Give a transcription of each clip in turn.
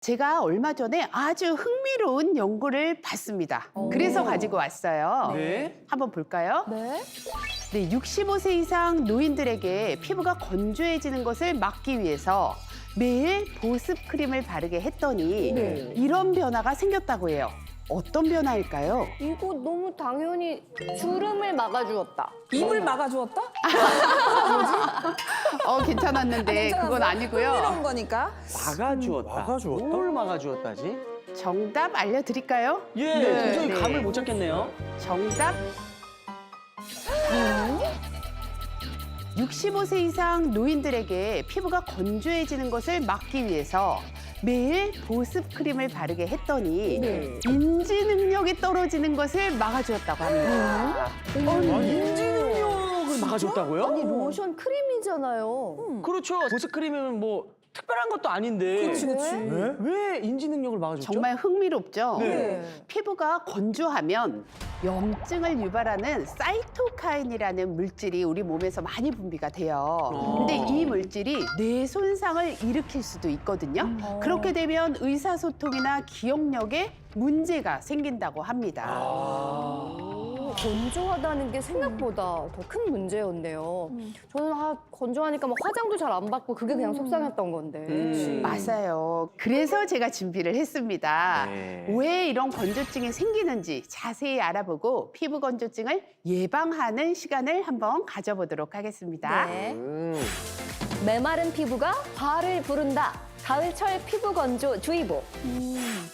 제가 얼마 전에 아주 흥미로운 연구를 봤습니다. 그래서 가지고 왔어요. 네. 한번 볼까요? 네. 네, 65세 이상 노인들에게 피부가 건조해지는 것을 막기 위해서 매일 보습 크림을 바르게 했더니 네. 이런 변화가 생겼다고 해요. 어떤 변화일까요? 이거 너무 당연히 주름을 막아주었다. 입을 막아주었다? 괜찮았는데 그건 아니고요. 흥미로운 거니까. 막아주었다. 막아주었다? 뭘 막아주었다지? 정답 알려드릴까요? 예, 네, 도저히 네. 감을 못 잡겠네요. 정답 65세 이상 노인들에게 피부가 건조해지는 것을 막기 위해서 매일 보습 크림을 바르게 했더니 인지 능력이 떨어지는 것을 막아주었다고 합니다. 인지 능력을 막아줬다고요? 아니 로션 크림이잖아요. 그렇죠. 보습크림은 뭐 특별한 것도 아닌데. 그치. 왜? 왜 인지 능력을 막아줬죠? 정말 흥미롭죠? 네. 피부가 건조하면 염증을 유발하는 사이토카인이라는 물질이 우리 몸에서 많이 분비가 돼요. 근데 이 물질이 뇌 손상을 일으킬 수도 있거든요. 그렇게 되면 의사소통이나 기억력에 문제가 생긴다고 합니다. 건조하다는 게 생각보다 더 큰 문제였네요. 저는 건조하니까 막 화장도 잘 안 받고 그게 그냥 속상했던 건데. 맞아요. 그래서 제가 준비를 했습니다. 네. 왜 이런 건조증이 생기는지 자세히 알아보고 피부 건조증을 예방하는 시간을 한번 가져보도록 하겠습니다. 네. 메마른 피부가 화를 부른다. 가을철 피부 건조 주의보.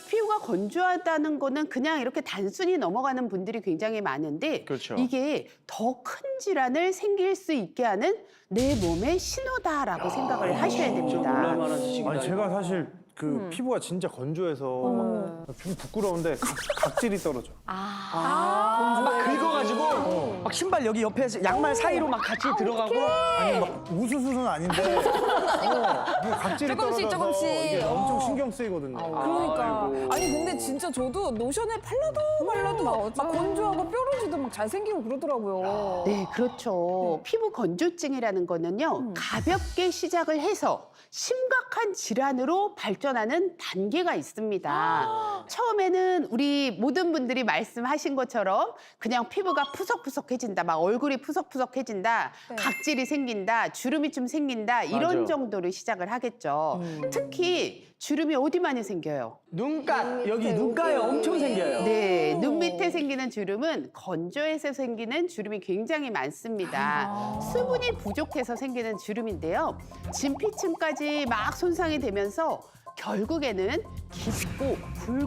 피부가 건조하다는 거는 그냥 이렇게 단순히 넘어가는 분들이 굉장히 많은데 그렇죠. 이게 더 큰 질환을 생길 수 있게 하는 내 몸의 신호다라고 생각을 하셔야 진짜 됩니다. 놀랄만한 지식이다. 아니 제가 사실 그 피부가 진짜 건조해서 좀 부끄러운데 각질이 떨어져. 막 긁어가지고 막 신발 여기 옆에 양말 사이로 막 같이 들어가고. 아니 막 우수수는 아닌데 이게 각질이 조금씩, 떨어져서 조금씩. 이게 엄청 신경 쓰이거든요. 그러니까. 아니 근데 진짜 저도 로션에 발라도 막 건조하고 뾰루지도 막 잘생기고 그러더라고요. 네, 그렇죠. 피부 건조증이라는 거는요, 가볍게 시작을 해서 심각한 질환으로 발전하는 단계가 있습니다. 처음에는 우리 모든 분들이 말씀하신 것처럼 그냥 피부가 푸석푸석해진다, 막 얼굴이 푸석푸석해진다, 각질이 생긴다, 주름이 좀 생긴다, 이런 맞아. 정도로 시작을 하겠죠. 특히 주름이 어디 많이 생겨요? 눈가 여기 눈가에 엄청 생겨요. 네, 눈 밑에 생기는 주름은 건조해서 생기는 주름이 굉장히 많습니다. 수분이 부족해서 생기는 주름인데요. 진피층까지 막 손상이 되면서 결국에는 깊고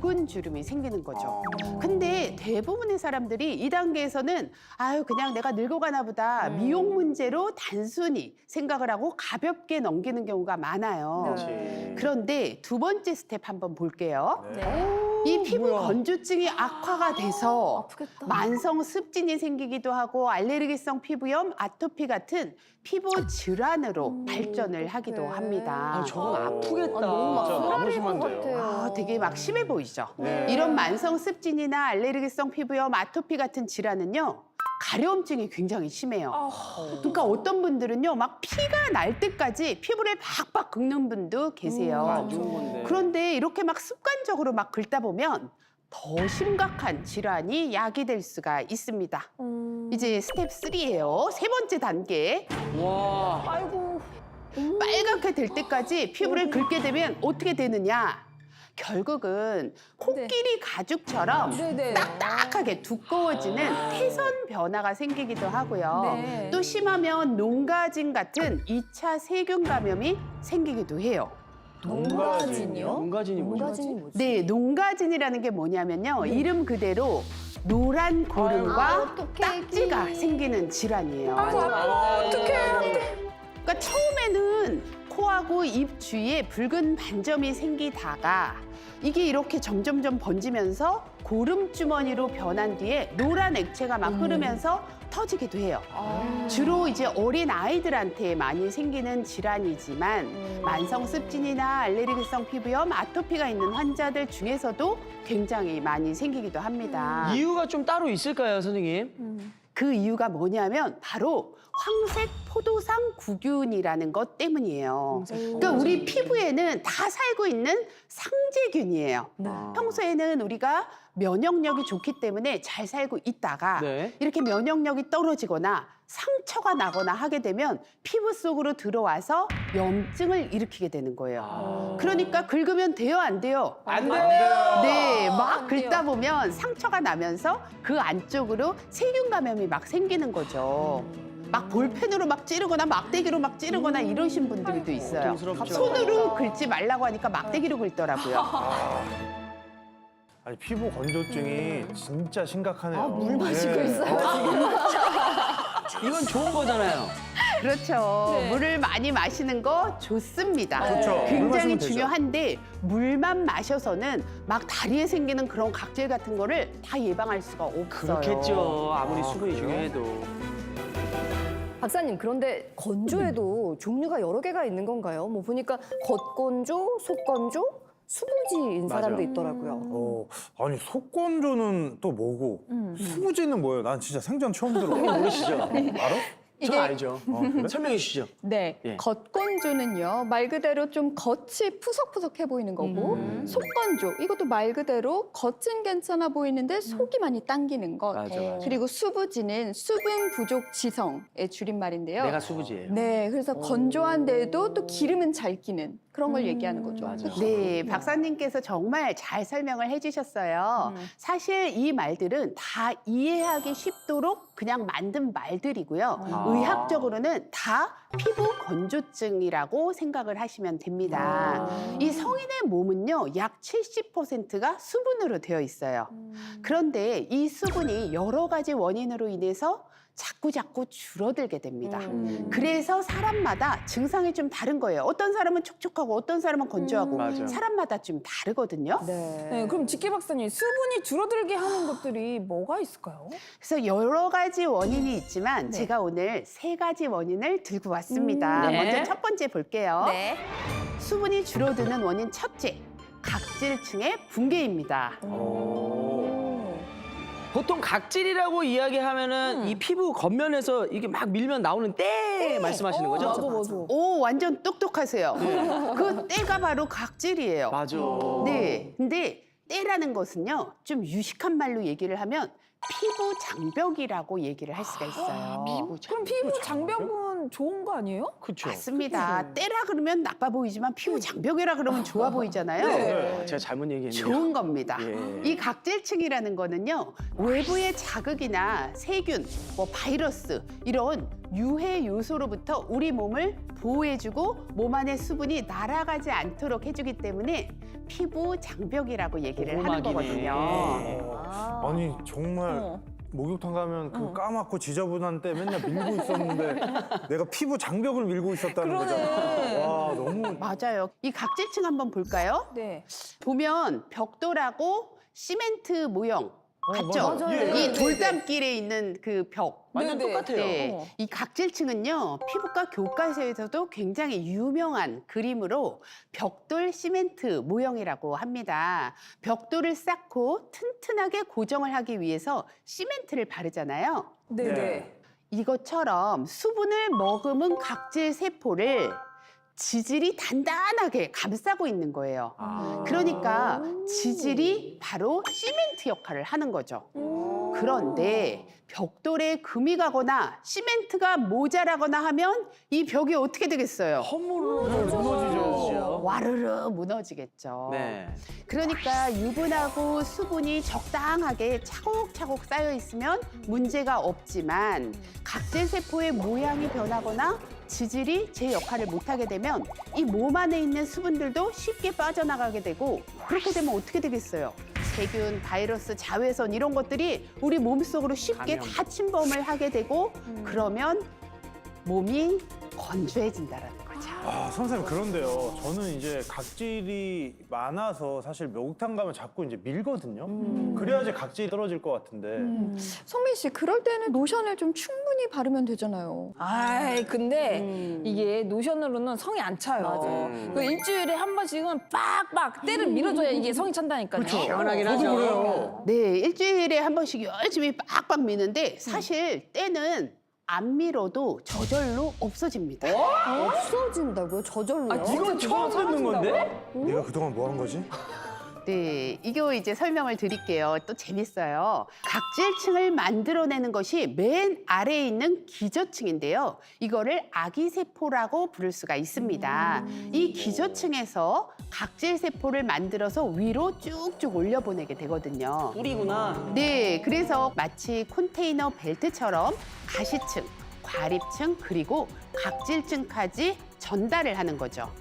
굵은 주름이 생기는 거죠. 근데 대부분의 사람들이 이 단계에서는 아유 그냥 내가 늙어가나 보다 미용 문제로 단순히 생각을 하고 가볍게 넘기는 경우가 많아요. 그런데 두 번째 스텝 한번 볼게요. 이 피부 건조증이 악화가 돼서 아프겠다. 만성 습진이 생기기도 하고 알레르기성 피부염, 아토피 같은 피부 질환으로 발전을 하기도 합니다. 아, 저건 아프겠다. 너무 막 진짜 너무 쓰라릴 것 심한데요. 같아요. 되게 막 심해 보이죠? 이런 만성 습진이나 알레르기성 피부염, 아토피 같은 질환은요. 가려움증이 굉장히 심해요. 그러니까 어떤 분들은요, 막 피가 날 때까지 피부를 박박 긁는 분도 계세요. 안 좋은 건데. 그런데 이렇게 막 습관적으로 막 긁다 보면 더 심각한 질환이 야기될 수가 있습니다. 이제 스텝 3예요. 세 번째 단계. 와. 아이고. 빨갛게 될 때까지 피부를 긁게 되면 어떻게 되느냐? 결국은 코끼리 가죽처럼 네네. 딱딱하게 두꺼워지는 태선 변화가 생기기도 하고요. 네. 또 심하면 농가진 같은 2차 세균 감염이 생기기도 해요. 농가진이요? 농가진이 뭐죠? 농가진이 뭐지? 네, 농가진이라는 게 뭐냐면요. 이름 그대로 노란 고름과 딱지가 생기는 질환이에요. 그러니까 처음에는 코하고 입 주위에 붉은 반점이 생기다가 이게 이렇게 점점점 번지면서 고름 주머니로 변한 뒤에 노란 액체가 막 흐르면서 터지기도 해요. 주로 이제 어린 아이들한테 많이 생기는 질환이지만 만성 습진이나 알레르기성 피부염, 아토피가 있는 환자들 중에서도 굉장히 많이 생기기도 합니다. 이유가 좀 따로 있을까요, 선생님? 그 이유가 뭐냐면 바로 황색 포도상 구균이라는 것 때문이에요. 그러니까 우리 피부에는 다 살고 있는 상재균이에요. 평소에는 우리가 면역력이 좋기 때문에 잘 살고 있다가 네. 이렇게 면역력이 떨어지거나 상처가 나거나 하게 되면 피부 속으로 들어와서 염증을 일으키게 되는 거예요. 그러니까 긁으면 돼요, 안 돼요? 안 돼요. 네, 막 긁다 보면 상처가 나면서 그 안쪽으로 세균 감염이 막 생기는 거죠. 막 볼펜으로 막 찌르거나 막대기로 막 찌르거나 이러신 분들도 있어요. 고통스럽죠. 손으로 긁지 말라고 하니까 막대기로 긁더라고요. 아니 피부 건조증이 진짜 심각하네요. 물 마시고 네. 있어요, 지금. 이건 좋은 거잖아요. 그렇죠. 네. 물을 많이 마시는 거 좋습니다. 그렇죠. 물 굉장히 마시면 되죠. 중요한데 물만 마셔서는 막 다리에 생기는 그런 각질 같은 거를 다 예방할 수가 없어요. 그렇겠죠. 아무리 수분이 중요해도. 박사님, 그런데 건조에도 종류가 여러 개가 있는 건가요? 뭐 보니까 겉건조, 속건조, 수부지인 사람도 맞아요. 있더라고요. 아니 속건조는 또 뭐고 수부지는 뭐예요? 난 진짜 생전 처음 들어. 모르시죠? 알아? 저 알죠. 그래? 설명해 주시죠. 네, 예. 겉건조는요 말 그대로 좀 겉이 푸석푸석해 보이는 거고 속건조 이것도 말 그대로 겉은 괜찮아 보이는데 속이 많이 당기는 것. 맞아, 맞아. 그리고 수부지는 수분 부족 지성의 줄임말인데요. 내가 수부지예요. 네, 그래서 건조한데도 또 기름은 잘 끼는 그런 걸 얘기하는 거죠. 맞아요. 네, 박사님께서 정말 잘 설명을 해주셨어요. 사실 이 말들은 다 이해하기 쉽도록 그냥 만든 말들이고요. 의학적으로는 다 피부 건조증이라고 생각을 하시면 됩니다. 이 성인의 몸은요, 약 70%가 수분으로 되어 있어요. 그런데 이 수분이 여러 가지 원인으로 인해서 자꾸 줄어들게 됩니다. 그래서 사람마다 증상이 좀 다른 거예요. 어떤 사람은 촉촉하고 어떤 사람은 건조하고 맞아요. 사람마다 좀 다르거든요. 네, 그럼 직계 박사님 수분이 줄어들게 하는 것들이 뭐가 있을까요? 그래서 여러 가지 원인이 있지만 제가 오늘 3가지 원인을 들고 왔습니다. 네. 먼저 첫 번째 볼게요. 네. 수분이 줄어드는 원인 첫째, 각질층의 붕괴입니다. 보통 각질이라고 이야기하면은 이 피부 겉면에서 이게 막 밀면 나오는 때 말씀하시는 거죠? 맞아. 오, 완전 똑똑하세요. 그 때가 바로 각질이에요. 맞아. 네. 근데 때라는 것은요, 좀 유식한 말로 얘기를 하면 피부 장벽이라고 얘기를 할 수가 있어요. 그럼 피부 장벽은 좋은 거 아니에요? 그렇죠. 맞습니다. 때라 그러면 나빠 보이지만 피부 장벽이라 그러면 좋아 보이잖아요. 제가 잘못 얘기했네요. 좋은 겁니다. 예. 이 각질층이라는 거는요, 외부의 자극이나 세균, 뭐 바이러스 이런 유해 요소로부터 우리 몸을 보호해주고 몸 안의 수분이 날아가지 않도록 해주기 때문에 피부 장벽이라고 얘기를 하는 보호막이네. 거거든요. 아니 정말 목욕탕 가면 그 까맣고 지저분한 때 맨날 밀고 있었는데 내가 피부 장벽을 밀고 있었다는 거잖아. 와 너무 맞아요. 이 각질층 한번 볼까요? 네. 보면 벽돌하고 시멘트 모형 같죠? 맞아요. 이 돌담길에 있는 그 벽. 완전 네네. 똑같아요. 네, 이 각질층은요, 피부과 교과서에서도 굉장히 유명한 그림으로 벽돌 시멘트 모형이라고 합니다. 벽돌을 쌓고 튼튼하게 고정을 하기 위해서 시멘트를 바르잖아요. 네네. 이것처럼 수분을 머금은 각질 세포를 지질이 단단하게 감싸고 있는 거예요. 그러니까 지질이 바로 시멘트 역할을 하는 거죠. 그런데 벽돌에 금이 가거나 시멘트가 모자라거나 하면 이 벽이 어떻게 되겠어요? 무너지죠. 와르르 무너지겠죠. 네. 그러니까 유분하고 수분이 적당하게 차곡차곡 쌓여 있으면 문제가 없지만 각질 세포의 모양이 변하거나 지질이 제 역할을 못하게 되면 이 몸 안에 있는 수분들도 쉽게 빠져나가게 되고 그렇게 되면 어떻게 되겠어요? 세균, 바이러스, 자외선 이런 것들이 우리 몸속으로 쉽게 감염. 다 침범을 하게 되고 그러면 몸이 건조해진다는 거죠. 아, 선생님 그런데요. 저는 이제 각질이 많아서 사실 목욕탕 가면 자꾸 이제 밀거든요. 그래야지 각질이 떨어질 것 같은데. 성민 씨, 그럴 때는 로션을 좀 충분히 바르면 되잖아요. 아이 근데 이게 노션으로는 성이 안 차요. 맞아요. 그 일주일에 한 번씩은 빡빡 때를 밀어줘야 이게 성이 찬다니까요. 시원하긴 저도 하죠. 그래요. 네, 일주일에 한 번씩 열심히 빡빡 미는데 사실 때는 안 밀어도 저절로 없어집니다. 없어진다고요? 저절로요? 이건 처음 듣는 건데? 네가 그동안 뭐 한 거지? 네, 이거 이제 설명을 드릴게요. 또 재밌어요. 각질층을 만들어내는 것이 맨 아래에 있는 기저층인데요. 이거를 아기세포라고 부를 수가 있습니다. 이 기저층에서 각질세포를 만들어서 위로 쭉쭉 올려보내게 되거든요. 뿌리구나. 네, 그래서 마치 컨테이너 벨트처럼 가시층, 과립층, 그리고 각질층까지 전달을 하는 거죠.